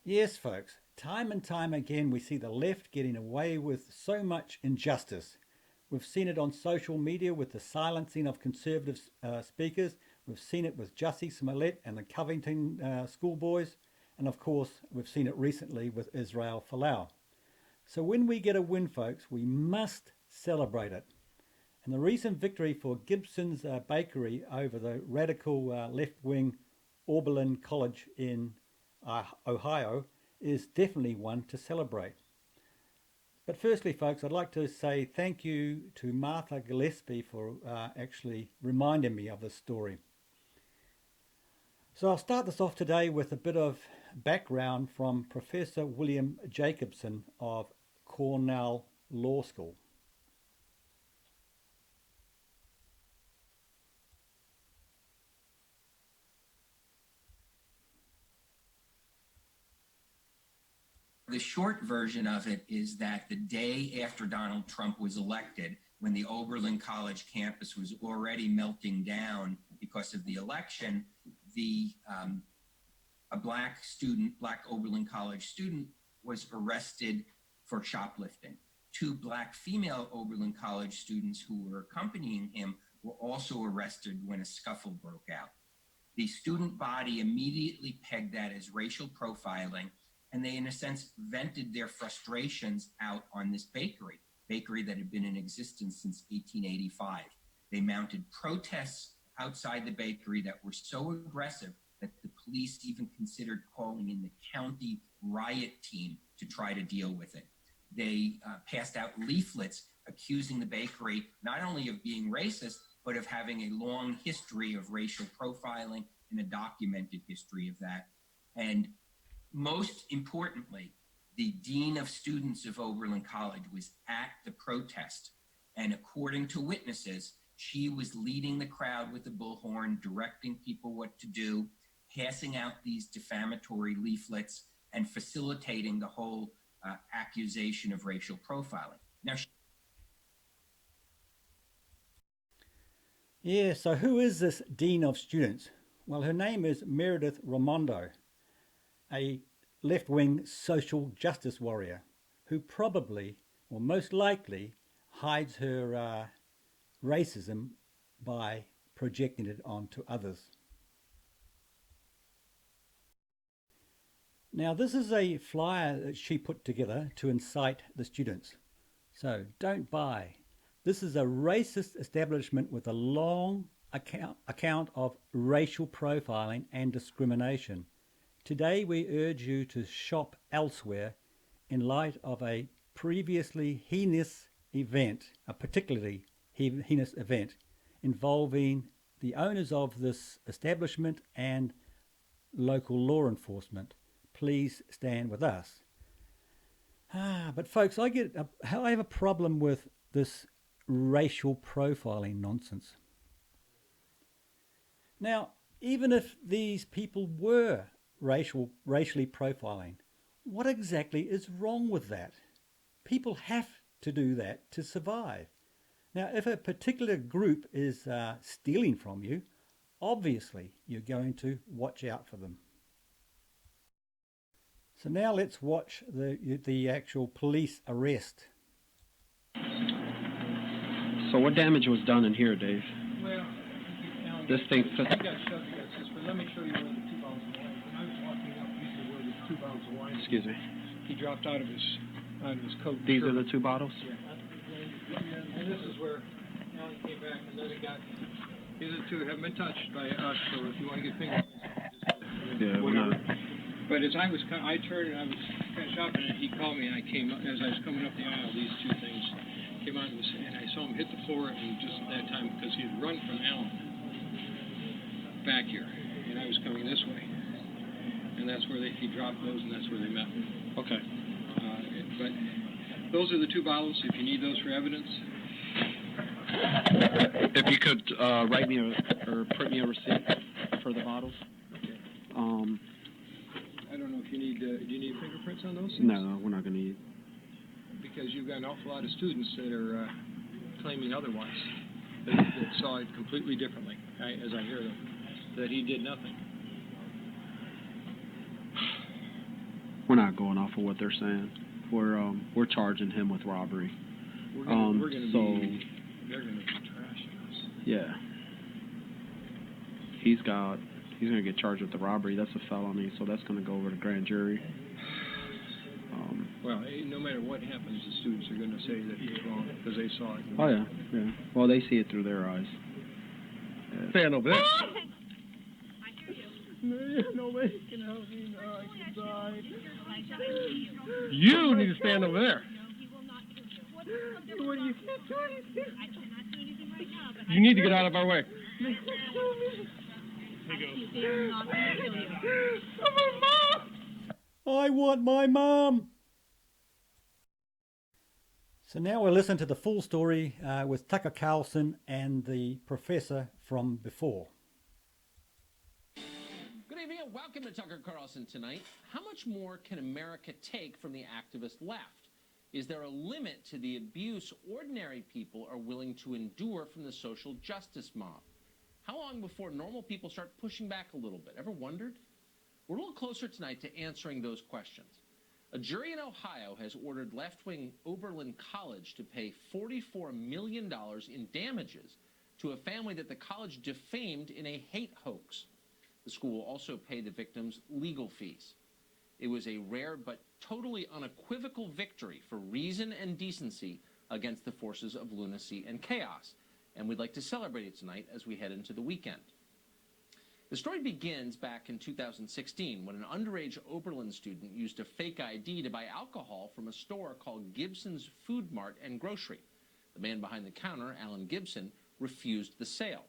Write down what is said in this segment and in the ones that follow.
Yes, folks, time and time again we see the left getting away with so much injustice. We've seen it on social media with the silencing of conservative speakers. We've seen it with Jussie Smollett and the Covington schoolboys. And of course, we've seen it recently with Israel Folau. So when we get a win, folks, we must celebrate it. And the recent victory for Gibson's bakery over the radical left-wing Oberlin College in Ohio is definitely one to celebrate. But firstly, folks, I'd like to say thank you to Martha Gillespie for actually reminding me of this story. So I'll start this off today with a bit of background from Professor William Jacobson of Cornell Law School. The short version of it is that the day after Donald Trump was elected, when the Oberlin College campus was already melting down because of the election, a black Oberlin College student was arrested for shoplifting. Two black female Oberlin College students who were accompanying him were also arrested when a scuffle broke out. The student body immediately pegged that as racial profiling, and they, in a sense, vented their frustrations out on this bakery that had been in existence since 1885. They mounted protests outside the bakery that were so aggressive that the police even considered calling in the county riot team to try to deal with it. They passed out leaflets accusing the bakery not only of being racist, but of having a long history of racial profiling and a documented history of that. And most importantly, the dean of students of Oberlin College was at the protest. And according to witnesses, she was leading the crowd with the bullhorn, directing people what to do, passing out these defamatory leaflets, and facilitating the whole accusation of racial profiling. Now, Yeah, so who is this Dean of Students? Well, her name is Meredith Raimondo, a left-wing social justice warrior who probably, or most likely, hides her racism by projecting it onto others. Now, this is a flyer that she put together to incite the students. So don't buy. This is a racist establishment with a long account of racial profiling and discrimination. Today we urge you to shop elsewhere in light of a previously heinous event, a particularly heinous event, involving the owners of this establishment and local law enforcement. Please stand with us. But folks, I have a problem with this racial profiling nonsense. Now, even if these people were racially profiling, what exactly is wrong with that? People have to do that to survive. Now, if a particular group is stealing from you, obviously you're going to watch out for them. So now let's watch the actual police arrest. So what damage was done in here, Dave? Well, This thing. you got shoved against this, but let me show you where the 2 bottles of wine. When I was walking up, these are where the 2 bottles of wine. Excuse me. He dropped out of his coat. These are the 2 bottles? Yeah. And this is where Alan came back, and then it got. These are 2 haven't been touched by us, so if you want to get fingers. Yeah, we're not. But as I turned and I was kind of shopping, and he called me, and I came up, as I was coming up the aisle, these 2 things came on, and I saw him hit the floor, and just at that time, because he had run from Alan back here, and I was coming this way, and that's where he dropped those, and that's where they met. Okay. But those are the 2 bottles, if you need those for evidence. If you could write me or print me a receipt for the bottles. Okay. I don't know if you need, do you need fingerprints on those things? No, we're not going to need. Because you've got an awful lot of students that are claiming otherwise, that saw it completely differently, as I hear them, that he did nothing. We're not going off of what they're saying. We're charging him with robbery. We're gonna so they're gonna be trashing us. yeah, he's gonna get charged with the robbery. That's a felony, so that's gonna go over to grand jury. Well, no matter what happens, the students are gonna say that he's wrong because they saw it. Oh yeah. Well, they see it through their eyes. Yeah. Stand over there. I hear you. Nobody can help me now. I can die. You You need to stand over there. No, he will not kill you. What do you can't do anything? I cannot do anything right now, but You need to get out of our way. they are not going to kill you. I want my mom. So now we'll listen to the full story with Tucker Carlson and the professor from before. Good evening and welcome to Tucker Carlson tonight. How much more can America take from the activist left? Is there a limit to the abuse ordinary people are willing to endure from the social justice mob? How long before normal people start pushing back a little bit? Ever wondered? We're a little closer tonight to answering those questions. A jury in Ohio has ordered left-wing Oberlin College to pay $44 million in damages to a family that the college defamed in a hate hoax. The school will also pay the victims legal fees. It was a rare but totally unequivocal victory for reason and decency against the forces of lunacy and chaos, and we'd like to celebrate it tonight as we head into the weekend. The story begins back in 2016 when an underage Oberlin student used a fake ID to buy alcohol from a store called Gibson's Food Mart and Grocery. The man behind the counter, Alan Gibson, refused the sale.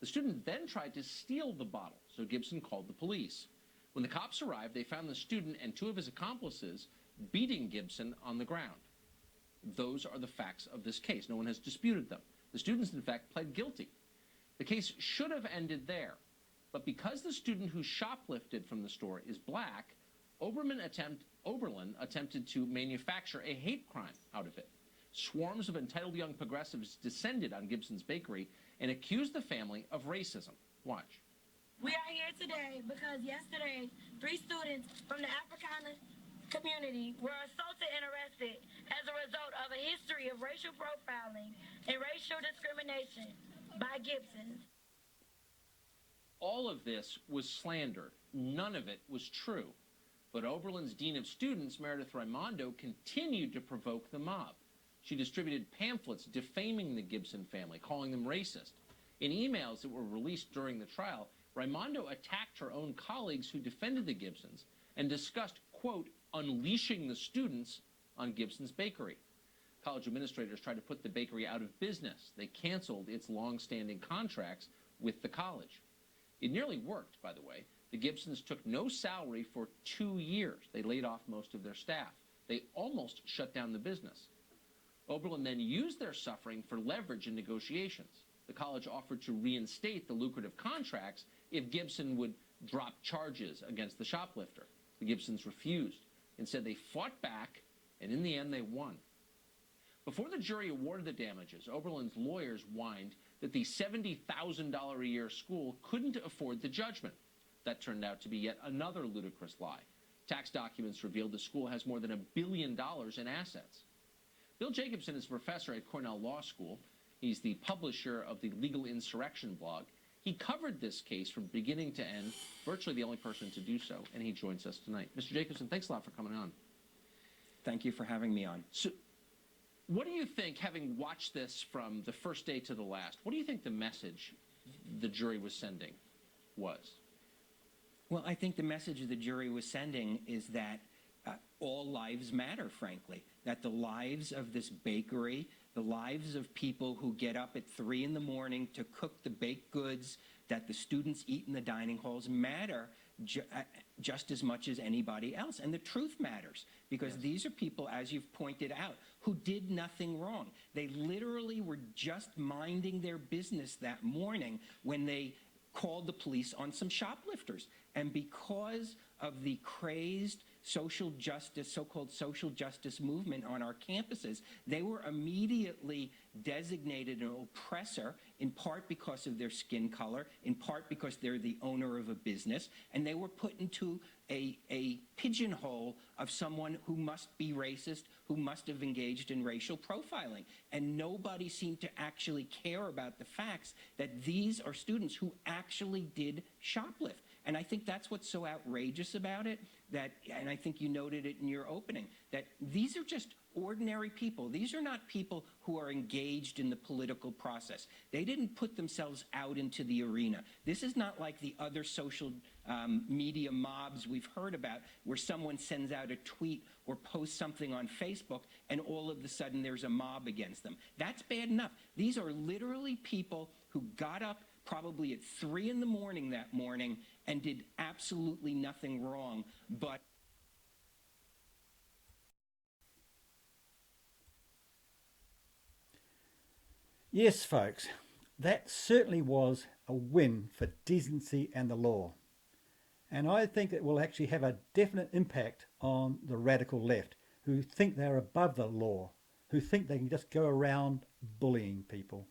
The student then tried to steal the bottle, so Gibson called the police. When the cops arrived, they found the student and two of his accomplices beating Gibson on the ground. Those are the facts of this case. No one has disputed them. The students, in fact, pled guilty. The case should have ended there. But because the student who shoplifted from the store is black, Oberlin attempted to manufacture a hate crime out of it. Swarms of entitled young progressives descended on Gibson's bakery and accused the family of racism. Watch. We are here today because yesterday, 3 students from the Africana community were assaulted and arrested as a result of a history of racial profiling and racial discrimination by Gibsons. All of this was slander. None of it was true. But Oberlin's Dean of Students, Meredith Raimondo, continued to provoke the mob. She distributed pamphlets defaming the Gibson family, calling them racist. In emails that were released during the trial, Raimondo attacked her own colleagues who defended the Gibsons and discussed, quote, unleashing the students on Gibson's bakery. College administrators tried to put the bakery out of business. They canceled its long-standing contracts with the college. It nearly worked, by the way. The Gibsons took no salary for 2 years. They laid off most of their staff. They almost shut down the business. Oberlin then used their suffering for leverage in negotiations. The college offered to reinstate the lucrative contracts if Gibson would drop charges against the shoplifter. The Gibsons refused. Instead, they fought back, and in the end, they won. Before the jury awarded the damages, Oberlin's lawyers whined that the $70,000 a year school couldn't afford the judgment. That turned out to be yet another ludicrous lie. Tax documents revealed the school has more than $1 billion in assets. Bill Jacobson is a professor at Cornell Law School. He's the publisher of the Legal Insurrection blog. He covered this case from beginning to end, virtually the only person to do so, and he joins us tonight. Mr. Jacobson, thanks a lot for coming on. Thank you for having me on. So, what do you think, having watched this from the first day to the last, what do you think the message the jury was sending was? Well, I think the message the jury was sending is that all lives matter, frankly, that the lives of this bakery, the lives of people who get up at 3 in the morning to cook the baked goods that the students eat in the dining halls matter just as much as anybody else. And the truth matters because these are people, as you've pointed out, who did nothing wrong. They literally were just minding their business that morning when they called the police on some shoplifters. And because of the crazed social justice, so-called social justice movement on our campuses, they were immediately designated an oppressor, in part because of their skin color, in part because they're the owner of a business, and they were put into a pigeon pigeonhole of someone who must be racist, who must have engaged in racial profiling. And nobody seemed to actually care about the facts that these are students who actually did shoplift. And I think that's what's so outrageous about it, that, and I think you noted it in your opening, that these are just ordinary people. These are not people who are engaged in the political process. They didn't put themselves out into the arena. This is not like the other social media mobs we've heard about, where someone sends out a tweet or posts something on Facebook and all of a sudden there's a mob against them. That's bad enough. These are literally people who got up probably at 3 in the morning that morning and did absolutely nothing wrong, but Yes, folks, that certainly was a win for decency and the law. And I think it will actually have a definite impact on the radical left, who think they're above the law, who think they can just go around bullying people.